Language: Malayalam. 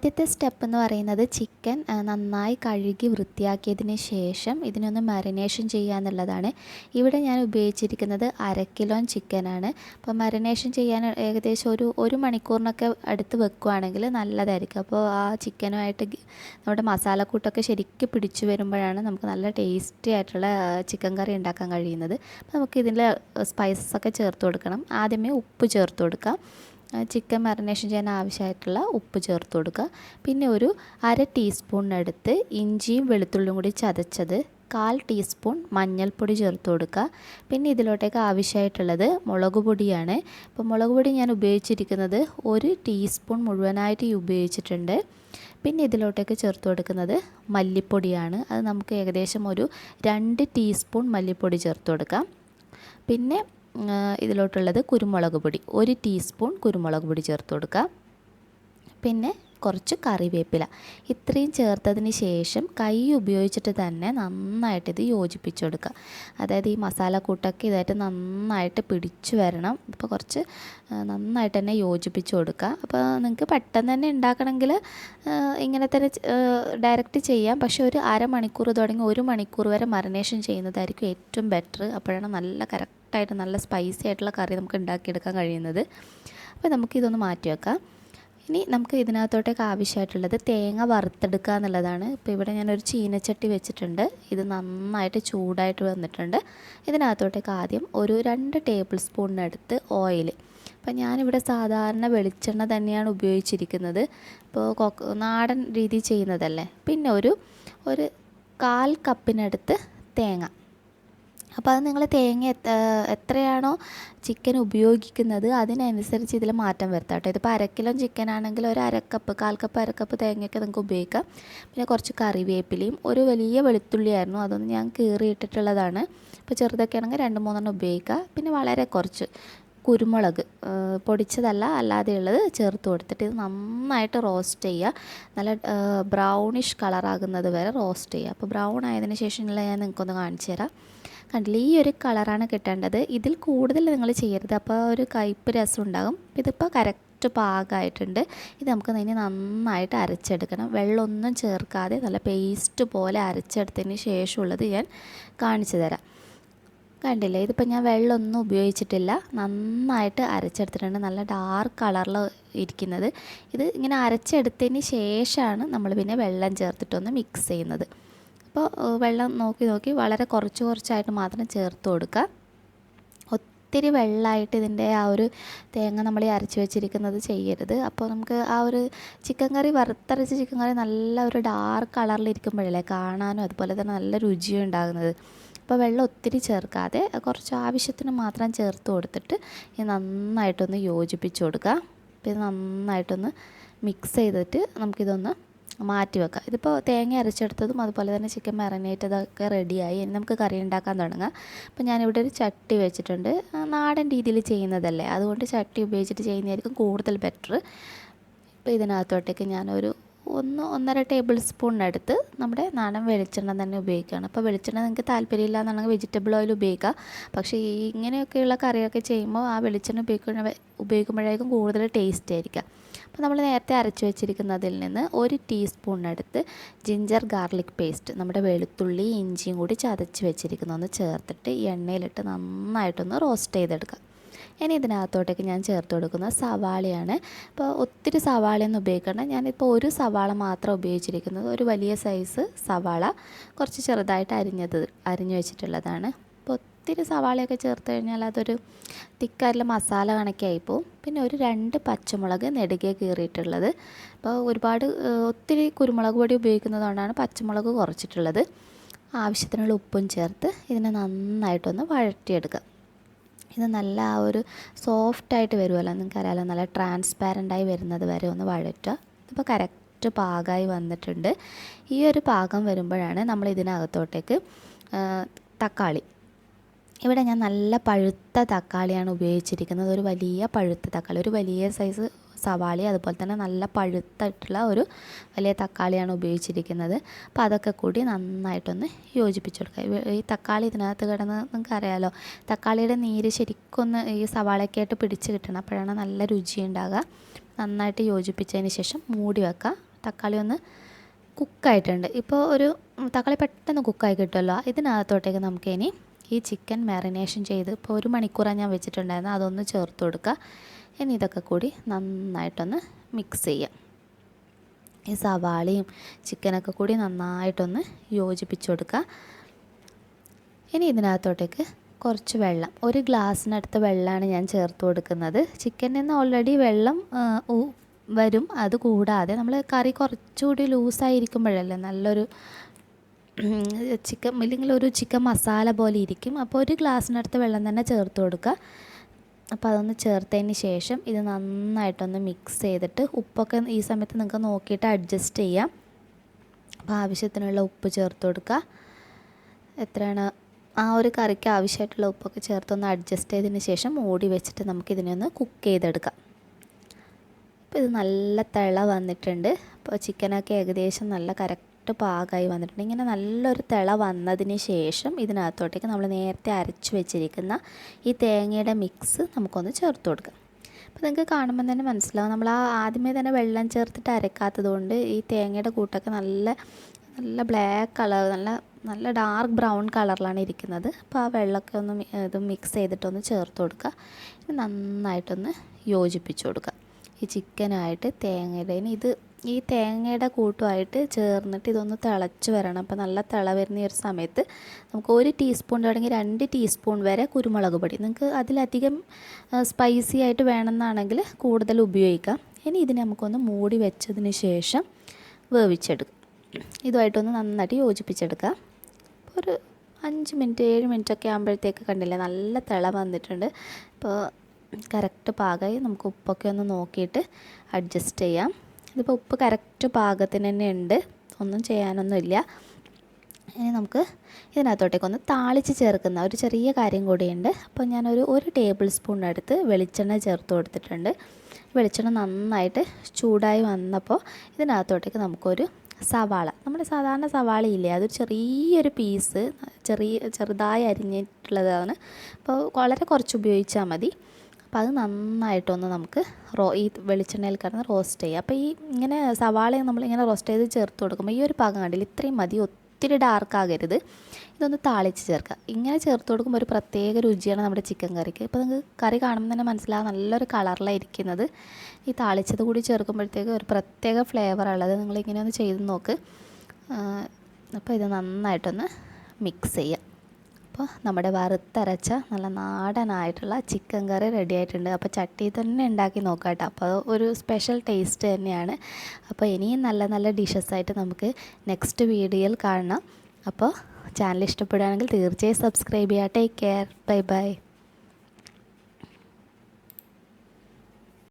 ആദ്യത്തെ സ്റ്റെപ്പ് എന്ന് പറയുന്നത് ചിക്കൻ നന്നായി കഴുകി വൃത്തിയാക്കിയതിന് ശേഷം ഇതിനൊന്ന് മാരിനേഷൻ ചെയ്യുക എന്നുള്ളതാണ്. ഇവിടെ ഞാൻ ഉപയോഗിച്ചിരിക്കുന്നത് 1/2 കിലോ ചിക്കനാണ്. അപ്പോൾ മാരിനേഷൻ ചെയ്യാൻ ഏകദേശം ഒരു മണിക്കൂറിനൊക്കെ അടുത്ത് വെക്കുകയാണെങ്കിൽ നല്ലതായിരിക്കും. അപ്പോൾ ആ ചിക്കനുമായിട്ട് നമ്മുടെ മസാലക്കൂട്ടൊക്കെ ശരിക്കും പിടിച്ചു വരുമ്പോഴാണ് നമുക്ക് നല്ല ടേസ്റ്റി ആയിട്ടുള്ള ചിക്കൻ കറി ഉണ്ടാക്കാൻ കഴിയുന്നത്. അപ്പോൾ നമുക്ക് ഇതിൽ സ്പൈസസ് ഒക്കെ ചേർത്ത് കൊടുക്കണം. ആദ്യമേ ഉപ്പ് ചേർത്ത് കൊടുക്കാം. ചിക്കൻ മാരിനേഷൻ ചെയ്യാൻ ആവശ്യമായിട്ടുള്ള ഉപ്പ് ചേർത്ത് കൊടുക്കുക. പിന്നെ ഒരു 1/2 ടീസ്പൂണിനടുത്ത് ഇഞ്ചിയും വെളുത്തുള്ളിയും കൂടി ചതച്ചത്, 1/4 ടീസ്പൂൺ മഞ്ഞൾപ്പൊടി ചേർത്ത് കൊടുക്കുക. പിന്നെ ഇതിലോട്ടേക്ക് ആവശ്യമായിട്ടുള്ളത് മുളക് പൊടിയാണ്. അപ്പോൾ മുളക് പൊടി ഞാൻ ഉപയോഗിച്ചിരിക്കുന്നത് 1 ടീസ്പൂൺ മുഴുവനായിട്ട് ഉപയോഗിച്ചിട്ടുണ്ട്. പിന്നെ ഇതിലോട്ടേക്ക് ചേർത്ത് കൊടുക്കുന്നത് മല്ലിപ്പൊടിയാണ്. അത് നമുക്ക് ഏകദേശം ഒരു 2 ടീസ്പൂൺ മല്ലിപ്പൊടി ചേർത്ത് കൊടുക്കാം. പിന്നെ ഇതിലോട്ടുള്ളത് കുരുമുളക് പൊടി, 1 ടീസ്പൂൺ കുരുമുളക് പൊടി ചേർത്ത് കൊടുക്കുക. പിന്നെ കുറച്ച് കറിവേപ്പില. ഇത്രയും ചേർത്തതിന് ശേഷം കൈ ഉപയോഗിച്ചിട്ട് തന്നെ നന്നായിട്ട് ഇത് യോജിപ്പിച്ച് കൊടുക്കുക. അതായത് ഈ മസാലക്കൂട്ടൊക്കെ ഇതായിട്ട് നന്നായിട്ട് പിടിച്ചു വരണം. ഇപ്പോൾ കുറച്ച് നന്നായിട്ട് തന്നെ യോജിപ്പിച്ച് കൊടുക്കുക. അപ്പോൾ നിങ്ങൾക്ക് പെട്ടെന്ന് തന്നെ ഉണ്ടാക്കണമെങ്കിൽ ഇങ്ങനെ തന്നെ ഡയറക്റ്റ് ചെയ്യാം. പക്ഷേ ഒരു അരമണിക്കൂർ തുടങ്ങി 1 മണിക്കൂർ വരെ മറിനേഷൻ ചെയ്യുന്നതായിരിക്കും ഏറ്റവും ബെറ്റർ. അപ്പോഴാണ് നല്ല കറക്റ്റായിട്ട് നല്ല സ്പൈസി ആയിട്ടുള്ള കറി നമുക്ക് ഉണ്ടാക്കിയെടുക്കാൻ കഴിയുന്നത്. അപ്പോൾ നമുക്കിതൊന്ന് മാറ്റി വെക്കാം. ഇനി നമുക്ക് ഇതിനകത്തോട്ടേക്ക് ആവശ്യമായിട്ടുള്ളത് തേങ്ങ വറുത്തെടുക്കുക എന്നുള്ളതാണ്. ഇപ്പോൾ ഇവിടെ ഞാനൊരു ചീനച്ചട്ടി വെച്ചിട്ടുണ്ട്. ഇത് നന്നായിട്ട് ചൂടായിട്ട് വന്നിട്ടുണ്ട്. ഇതിനകത്തോട്ടേക്ക് ആദ്യം ഒരു 2 ടേബിൾ സ്പൂണിനടുത്ത് ഓയിൽ. അപ്പോൾ ഞാനിവിടെ സാധാരണ വെളിച്ചെണ്ണ തന്നെയാണ് ഉപയോഗിച്ചിരിക്കുന്നത്. ഇപ്പോൾ നാടൻ രീതി ചെയ്യുന്നതല്ലേ. പിന്നെ ഒരു 1/4 കപ്പിനടുത്ത് തേങ്ങ. അപ്പോൾ അത് നിങ്ങൾ തേങ്ങ എത്രയാണോ ചിക്കൻ ഉപയോഗിക്കുന്നത് അതിനനുസരിച്ച് ഇതിൽ മാറ്റം വരുത്താം കേട്ടോ. ഇതിപ്പോൾ 1/2 കിലോ ചിക്കൻ ആണെങ്കിൽ ഒരു 1/2 കപ്പ് 1/4 കപ്പ് 1/2 കപ്പ് തേങ്ങയൊക്കെ നിങ്ങൾക്ക് ഉപയോഗിക്കാം. പിന്നെ കുറച്ച് കറിവേപ്പിലയും ഒരു വലിയ വെളുത്തുള്ളിയായിരുന്നു, അതൊന്ന് ഞാൻ കീറിയിട്ടിട്ടുള്ളതാണ്. ഇപ്പോൾ ചെറുതൊക്കെ ആണെങ്കിൽ 2-3 ഉപയോഗിക്കുക. പിന്നെ വളരെ കുറച്ച് കുരുമുളക് പൊടിച്ചതല്ല അല്ലാതെയുള്ളത് ചേർത്ത് കൊടുത്തിട്ട് ഇത് നന്നായിട്ട് റോസ്റ്റ് ചെയ്യുക. നല്ല ബ്രൗണിഷ് കളറാകുന്നത് വരെ റോസ്റ്റ് ചെയ്യുക. അപ്പോൾ ബ്രൗൺ ആയതിനു ശേഷമുള്ള ഞാൻ നിങ്ങൾക്കൊന്ന് കാണിച്ചു തരാം. കണ്ടില്ലേ, ഈ ഒരു കളറാണ് കിട്ടേണ്ടത്. ഇതിൽ കൂടുതൽ നിങ്ങൾ ചെയ്യരുത്, അപ്പോൾ ഒരു കയ്പ്പ് രസം ഉണ്ടാകും. ഇതിപ്പോൾ കറക്റ്റ് പാകമായിട്ടുണ്ട്. ഇത് നമുക്ക് ഇനി നന്നായിട്ട് അരച്ചെടുക്കണം. വെള്ളമൊന്നും ചേർക്കാതെ നല്ല പേസ്റ്റ് പോലെ അരച്ചെടുത്തതിന് ശേഷമുള്ളത് ഞാൻ കാണിച്ചു തരാം. കണ്ടില്ലേ, ഇതിപ്പോൾ ഞാൻ വെള്ളമൊന്നും ഉപയോഗിച്ചിട്ടില്ല, നന്നായിട്ട് അരച്ചെടുത്തിട്ടുണ്ട്. നല്ല ഡാർക്ക് കളറിൽ ഇരിക്കുന്നത്. ഇത് ഇങ്ങനെ അരച്ചെടുത്തതിന് ശേഷമാണ് നമ്മൾ പിന്നെ വെള്ളം ചേർത്തിട്ടൊന്ന് മിക്സ് ചെയ്യുന്നത്. അപ്പോൾ വെള്ളം നോക്കി വളരെ കുറച്ചായിട്ട് മാത്രം ചേർത്ത് കൊടുക്കുക. ഒത്തിരി വെള്ളമായിട്ട് ഇതിൻ്റെ ആ ഒരു തേങ്ങ നമ്മൾ ഈ അരച്ച് വെച്ചിരിക്കുന്നത് ചെയ്യരുത്. അപ്പോൾ നമുക്ക് ആ ഒരു ചിക്കൻ കറി, വറുത്തരച്ച ചിക്കൻ കറി നല്ല ഒരു ഡാർക്ക് കളറിലിരിക്കുമ്പോഴല്ലേ കാണാനും അതുപോലെ തന്നെ നല്ല രുചിയും ഉണ്ടാകുന്നത്. അപ്പോൾ വെള്ളം ഒത്തിരി ചേർക്കാതെ കുറച്ച് ആവശ്യത്തിന് മാത്രം ചേർത്ത് കൊടുത്തിട്ട് ഇത് നന്നായിട്ടൊന്ന് യോജിപ്പിച്ച് കൊടുക്കുക. അപ്പോൾ ഇത് നന്നായിട്ടൊന്ന് മിക്സ് ചെയ്തിട്ട് നമുക്കിതൊന്ന് മാറ്റി വെക്കാം. ഇതിപ്പോൾ തേങ്ങ അരച്ചെടുത്തതും അതുപോലെ തന്നെ ചിക്കൻ മാരിനേറ്റ് അതൊക്കെ റെഡിയായി. ഇനി നമുക്ക് കറി ഉണ്ടാക്കാൻ തുടങ്ങാം. അപ്പോൾ ഞാനിവിടെ ഒരു ചട്ടി വെച്ചിട്ടുണ്ട്. നാടൻ രീതിയിൽ ചെയ്യുന്നതല്ലേ, അതുകൊണ്ട് ചട്ടി ഉപയോഗിച്ചിട്ട് ചെയ്യുന്നതായിരിക്കും കൂടുതൽ ബെറ്റർ. ഇപ്പോൾ ഇതിനകത്തോട്ടേക്ക് ഞാനൊരു 1-1.5 ടേബിൾ സ്പൂണിനടുത്ത് നമ്മുടെ നാടൻ വെളിച്ചെണ്ണ തന്നെ ഉപയോഗിക്കുകയാണ്. അപ്പോൾ വെളിച്ചെണ്ണ നിങ്ങൾക്ക് താല്പര്യമില്ല എന്നുണ്ടെങ്കിൽ വെജിറ്റബിൾ ഓയിൽ ഉപയോഗിക്കുക. പക്ഷേ ഇങ്ങനെയൊക്കെയുള്ള കറിയൊക്കെ ചെയ്യുമ്പോൾ ആ വെളിച്ചെണ്ണ ഉപയോഗിക്കുമ്പോഴേക്കും കൂടുതൽ ടേസ്റ്റ് ആയിരിക്കുക. അപ്പോൾ നമ്മൾ നേരത്തെ അരച്ച് വെച്ചിരിക്കുന്നതിൽ നിന്ന് 1 ടീസ്പൂണിനടുത്ത് ജിഞ്ചർ ഗാർലിക് പേസ്റ്റ്, നമ്മുടെ വെളുത്തുള്ളി ഇഞ്ചിയും കൂടി ചതച്ച് വെച്ചിരിക്കുന്ന ഒന്ന് ചേർത്തിട്ട് ഈ എണ്ണയിലിട്ട് നന്നായിട്ടൊന്ന് റോസ്റ്റ് ചെയ്തെടുക്കുക. ഇനി ഇതിനകത്തോട്ടേക്ക് ഞാൻ ചേർത്ത് കൊടുക്കുന്ന സവാളയാണ്. അപ്പോൾ ഒത്തിരി സവാളയൊന്നും ഉപയോഗിക്കണം. ഞാനിപ്പോൾ ഒരു സവാള മാത്രം ഉപയോഗിച്ചിരിക്കുന്നത്. ഒരു വലിയ സൈസ് സവാള കുറച്ച് ചെറുതായിട്ട് അരിഞ്ഞ് വെച്ചിട്ടുള്ളതാണ്. അപ്പോൾ ഒത്തിരി സവാളയൊക്കെ ചേർത്ത് കഴിഞ്ഞാൽ അതൊരു തിക്കായിട്ടുള്ള മസാല കണക്കായി പോവും. പിന്നെ ഒരു 2 പച്ചമുളക് നെടുകെ കീറിയിട്ടുള്ളത്. അപ്പോൾ ഒത്തിരി കുരുമുളക് പൊടി ഉപയോഗിക്കുന്നതുകൊണ്ടാണ് പച്ചമുളക് കുറച്ചിട്ടുള്ളത്. ആവശ്യത്തിനുള്ള ഉപ്പും ചേർത്ത് ഇതിനെ നന്നായിട്ടൊന്ന് വഴറ്റിയെടുക്കുക. ഇത് നല്ല ആ ഒരു സോഫ്റ്റായിട്ട് വരുമല്ലോ, നിങ്ങൾക്കറിയാമല്ലോ, നല്ല ട്രാൻസ്പാരൻ്റായി വരുന്നത് വരെ ഒന്ന് വഴറ്റുക. ഇതിപ്പോൾ കറക്റ്റ് പാകമായി വന്നിട്ടുണ്ട്. ഈ ഒരു പാകം വരുമ്പോഴാണ് നമ്മൾ ഇതിനകത്തോട്ടേക്ക് തക്കാളി, ഇവിടെ ഞാൻ നല്ല പഴുത്ത തക്കാളിയാണ് ഉപയോഗിച്ചിരിക്കുന്നത്. ഒരു വലിയ പഴുത്ത തക്കാളി, ഒരു വലിയ സൈസ് സവാളി, അതുപോലെ തന്നെ നല്ല പഴുത്തിട്ടുള്ള ഒരു വലിയ തക്കാളിയാണ് ഉപയോഗിച്ചിരിക്കുന്നത്. അപ്പോൾ അതൊക്കെ കൂടി നന്നായിട്ടൊന്ന് യോജിപ്പിച്ചെടുക്കുക. ഈ തക്കാളി ഇതിനകത്ത് കിടന്ന് നിങ്ങൾക്കറിയാമല്ലോ, തക്കാളിയുടെ നീര് ശരിക്കൊന്ന് ഈ സവാളയൊക്കെയായിട്ട് പിടിച്ച് കിട്ടണം, അപ്പോഴാണ് നല്ല രുചി ഉണ്ടാകുക. നന്നായിട്ട് യോജിപ്പിച്ചതിന് ശേഷം മൂടി വെക്കുക. തക്കാളി ഒന്ന് കുക്കായിട്ടുണ്ട്. ഇപ്പോൾ ഒരു തക്കാളി പെട്ടെന്ന് കുക്കായി കിട്ടുമല്ലോ. ഇതിനകത്തോട്ടേക്ക് നമുക്കിനി ഈ ചിക്കൻ മാരിനേഷൻ ചെയ്ത് ഇപ്പോൾ 1 മണിക്കൂറാണ് ഞാൻ വെച്ചിട്ടുണ്ടായിരുന്നു, അതൊന്ന് ചേർത്ത് കൊടുക്കുക. ഇനി ഇതൊക്കെ കൂടി നന്നായിട്ടൊന്ന് മിക്സ് ചെയ്യാം. ഈ സവാളയും ചിക്കനൊക്കെ കൂടി നന്നായിട്ടൊന്ന് യോജിപ്പിച്ച് കൊടുക്കുക. ഇനി ഇതിനകത്തോട്ടേക്ക് കുറച്ച് വെള്ളം, 1 ഗ്ലാസ്സിനടുത്ത് വെള്ളമാണ് ഞാൻ ചേർത്ത് കൊടുക്കുന്നത്. ചിക്കനിൽ നിന്ന് ഓൾറെഡി വെള്ളം വരും. അത് കൂടാതെ നമ്മൾ കറി കുറച്ചുകൂടി ലൂസായിരിക്കുമ്പോഴല്ലേ നല്ലൊരു ചിക്കൻ, ഇല്ലെങ്കിൽ ഒരു ചിക്കൻ മസാല പോലെ ഇരിക്കും. അപ്പോൾ 1 ഗ്ലാസ്സിനടുത്ത് വെള്ളം തന്നെ ചേർത്ത് കൊടുക്കുക. അപ്പോൾ അതൊന്ന് ചേർത്തതിന് ശേഷം ഇത് നന്നായിട്ടൊന്ന് മിക്സ് ചെയ്തിട്ട് ഉപ്പൊക്കെ ഈ സമയത്ത് നിങ്ങൾക്ക് നോക്കിയിട്ട് അഡ്ജസ്റ്റ് ചെയ്യാം. അപ്പോൾ ആവശ്യത്തിനുള്ള ഉപ്പ് ചേർത്ത് കൊടുക്കുക. എത്രയാണ് ആ ഒരു കറിക്ക് ആവശ്യമായിട്ടുള്ള ഉപ്പൊക്കെ ചേർത്തൊന്ന് അഡ്ജസ്റ്റ് ചെയ്തതിന് ശേഷം മൂടി വെച്ചിട്ട് നമുക്കിതിനെ ഒന്ന് കുക്ക് ചെയ്തെടുക്കാം. അപ്പോൾ ഇത് നല്ല തിള വന്നിട്ടുണ്ട്. അപ്പോൾ ചിക്കനൊക്കെ ഏകദേശം നല്ല കറക്റ്റ് പാകമായി വന്നിട്ടുണ്ട്. ഇങ്ങനെ നല്ലൊരു തിള വന്നതിന് ശേഷം ഇതിനകത്തോട്ടേക്ക് നമ്മൾ നേരത്തെ അരച്ച് വെച്ചിരിക്കുന്ന ഈ തേങ്ങയുടെ മിക്സ് നമുക്കൊന്ന് ചേർത്ത് കൊടുക്കാം. അപ്പോൾ നിങ്ങൾക്ക് കാണുമ്പോൾ തന്നെ മനസ്സിലാവും, നമ്മൾ ആദ്യമേ തന്നെ വെള്ളം ചേർത്തിട്ട് അരക്കാത്തത് കൊണ്ട് ഈ തേങ്ങയുടെ കൂട്ടൊക്കെ നല്ല ബ്ലാക്ക് കളർ, നല്ല ഡാർക്ക് ബ്രൗൺ കളറിലാണ് ഇരിക്കുന്നത്. അപ്പോൾ ആ വെള്ളമൊക്കെ ഒന്ന് ഇത് മിക്സ് ചെയ്തിട്ടൊന്ന് ചേർത്ത് കൊടുക്കുക. നന്നായിട്ടൊന്ന് യോജിപ്പിച്ച് കൊടുക്കുക ഈ ചിക്കനായിട്ട് തേങ്ങയുടെ. ഇനി ഈ തേങ്ങയുടെ കൂട്ടുമായിട്ട് ചേർന്നിട്ട് ഇതൊന്ന് തിളച്ച് വരണം. അപ്പോൾ നല്ല തിള വരുന്ന ഈ ഒരു സമയത്ത് നമുക്ക് 1 ടീസ്പൂൺ തുടങ്ങി 2 ടീസ്പൂൺ വരെ കുരുമുളക് പൊടി, നിങ്ങൾക്ക് അതിലധികം സ്പൈസി ആയിട്ട് വേണമെന്നാണെങ്കിൽ കൂടുതൽ ഉപയോഗിക്കാം. ഇനി ഇതിനെ നമുക്കൊന്ന് മൂടി വെച്ചതിന് ശേഷം വേവിച്ചെടുക്കാം. ഇതുമായിട്ടൊന്ന് നന്നായിട്ട് യോജിപ്പിച്ചെടുക്കുക. ഒരു 5 മിനിറ്റ് 7 മിനിറ്റൊക്കെ ആകുമ്പോഴത്തേക്ക് കണ്ടില്ലേ നല്ല തിള വന്നിട്ടുണ്ട്. ഇപ്പോൾ കറക്റ്റ് പാകമായി. നമുക്ക് ഉപ്പൊക്കെ ഒന്ന് നോക്കിയിട്ട് അഡ്ജസ്റ്റ് ചെയ്യാം. ഇതിപ്പോൾ ഉപ്പ് കറക്റ്റ് പാകത്തിന് തന്നെ ഉണ്ട്, ഒന്നും ചെയ്യാനൊന്നുമില്ല. ഇനി നമുക്ക് ഇതിനകത്തോട്ടേക്കൊന്ന് താളിച്ച് ചേർക്കുന്ന ഒരു ചെറിയ കാര്യം കൂടിയുണ്ട്. അപ്പോൾ ഞാനൊരു 1 ടേബിൾ സ്പൂൺ എടുത്ത് വെളിച്ചെണ്ണ ചേർത്ത് കൊടുത്തിട്ടുണ്ട്. വെളിച്ചെണ്ണ നന്നായിട്ട് ചൂടായി വന്നപ്പോൾ ഇതിനകത്തോട്ടേക്ക് നമുക്കൊരു സവാള, നമ്മുടെ സാധാരണ സവാളയില്ലേ, അതൊരു ചെറിയൊരു പീസ് ചെറുതായി അരിഞ്ഞിട്ടുള്ളതാണ്. അപ്പോൾ വളരെ കുറച്ച് ഉപയോഗിച്ചാൽ മതി. അപ്പോൾ അത് നന്നായിട്ടൊന്ന് നമുക്ക് ഈ വെളിച്ചെണ്ണയിൽ കിടന്ന് റോസ്റ്റ് ചെയ്യുക. അപ്പോൾ ഈ ഇങ്ങനെ സവാള നമ്മളിങ്ങനെ റോസ്റ്റ് ചെയ്ത് ചേർത്ത് കൊടുക്കുമ്പോൾ ഈ ഒരു പാകം കണ്ടില്ല, ഇത്രയും മതി, ഒത്തിരി ഡാർക്ക് ആകരുത്. ഇതൊന്ന് താളിച്ച് ചേർക്കുക. ഇങ്ങനെ ചേർത്ത് കൊടുക്കുമ്പോൾ ഒരു പ്രത്യേക രുചിയാണ് നമ്മുടെ ചിക്കൻ കറിക്ക്. ഇപ്പോൾ നിങ്ങൾക്ക് കറി കാണുമ്പോൾ തന്നെ മനസ്സിലാവും നല്ലൊരു കളറിലായിരിക്കുന്നത്. ഈ താളിച്ചത് കൂടി ചേർക്കുമ്പോഴത്തേക്ക് ഒരു പ്രത്യേക ഫ്ലേവറുള്ളത്. നിങ്ങളിങ്ങനെ ഒന്ന് ചെയ്ത് നോക്ക്. അപ്പോൾ ഇത് നന്നായിട്ടൊന്ന് മിക്സ് ചെയ്യുക. അപ്പോൾ നമ്മുടെ വറുത്തരച്ച നല്ല നാടനായിട്ടുള്ള ചിക്കൻ കറി റെഡി ആയിട്ടുണ്ട്. അപ്പോൾ ചട്ടിയിൽ തന്നെ ഉണ്ടാക്കി നോക്കാം കേട്ടോ. അപ്പോൾ ഒരു സ്പെഷ്യൽ ടേസ്റ്റ് തന്നെയാണ്. അപ്പോൾ ഇനിയും നല്ല നല്ല ഡിഷസായിട്ട് നമുക്ക് നെക്സ്റ്റ് വീഡിയോയിൽ കാണാം. അപ്പോൾ ചാനൽ ഇഷ്ടപ്പെടുകയാണെങ്കിൽ തീർച്ചയായും സബ്സ്ക്രൈബ് ചെയ്യുക. Take care. Bye bye.